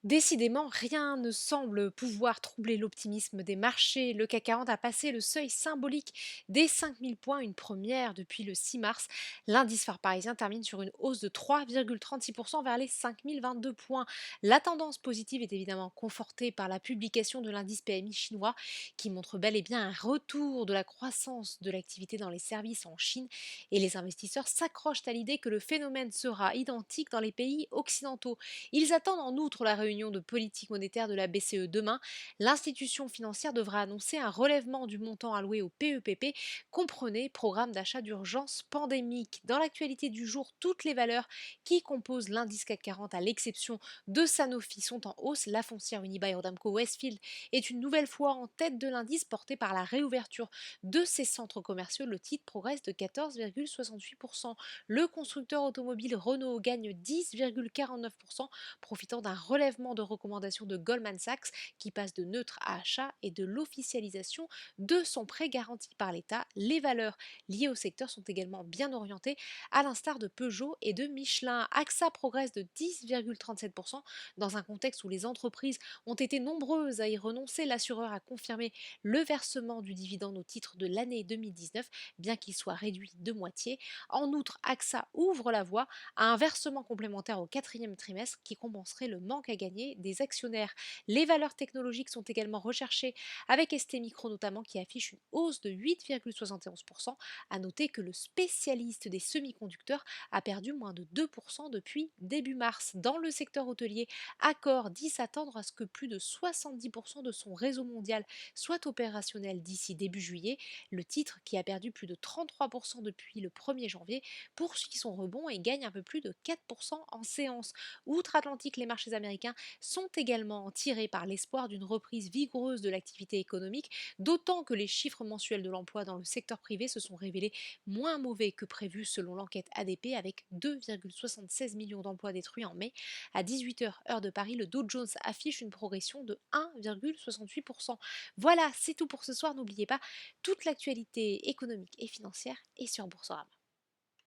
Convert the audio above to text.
Décidément, rien ne semble pouvoir troubler l'optimisme des marchés. Le CAC 40 a passé le seuil symbolique des 5000 points, une première depuis le 6 mars. L'indice phare parisien termine sur une hausse de 3,36% vers les 5022 points. La tendance positive est évidemment confortée par la publication de l'indice PMI chinois qui montre bel et bien un retour de la croissance de l'activité dans les services en Chine et les investisseurs s'accrochent à l'idée que le phénomène sera identique dans les pays occidentaux. Ils attendent en outre la réunion de politique monétaire de la BCE demain. L'institution financière devra annoncer un relèvement du montant alloué au PEPP, comprenez programme d'achat d'urgence pandémique. Dans l'actualité du jour, toutes les valeurs qui composent l'indice CAC 40, à l'exception de Sanofi, sont en hausse. La foncière Unibail-Rodamco-Westfield est une nouvelle fois en tête de l'indice porté par la réouverture de ses centres commerciaux. Le titre progresse de 14,68%. Le constructeur automobile Renault gagne 10,49%, profitant d'un relèvement de recommandations de Goldman Sachs qui passe de neutre à achat et de l'officialisation de son prêt garanti par l'État. Les valeurs liées au secteur sont également bien orientées, à l'instar de Peugeot et de Michelin. AXA progresse de 10,37% dans un contexte où les entreprises ont été nombreuses à y renoncer. L'assureur a confirmé le versement du dividende au titre de l'année 2019, bien qu'il soit réduit de moitié. En outre, AXA ouvre la voie à un versement complémentaire au quatrième trimestre qui compenserait le manque à gagner des actionnaires. Les valeurs technologiques sont également recherchées avec STMicro notamment qui affiche une hausse de 8,71%. À noter que le spécialiste des semi-conducteurs a perdu moins de 2% depuis début mars. Dans le secteur hôtelier, Accor dit s'attendre à ce que plus de 70% de son réseau mondial soit opérationnel d'ici début juillet. Le titre, qui a perdu plus de 33% depuis le 1er janvier, poursuit son rebond et gagne un peu plus de 4% en séance. Outre-Atlantique, les marchés américains sont également tirés par l'espoir d'une reprise vigoureuse de l'activité économique, d'autant que les chiffres mensuels de l'emploi dans le secteur privé se sont révélés moins mauvais que prévu selon l'enquête ADP, avec 2,76 millions d'emplois détruits en mai. À 18 h heure de Paris, le Dow Jones affiche une progression de 1,68%. Voilà, c'est tout pour ce soir. N'oubliez pas, toute l'actualité économique et financière est sur Boursorama.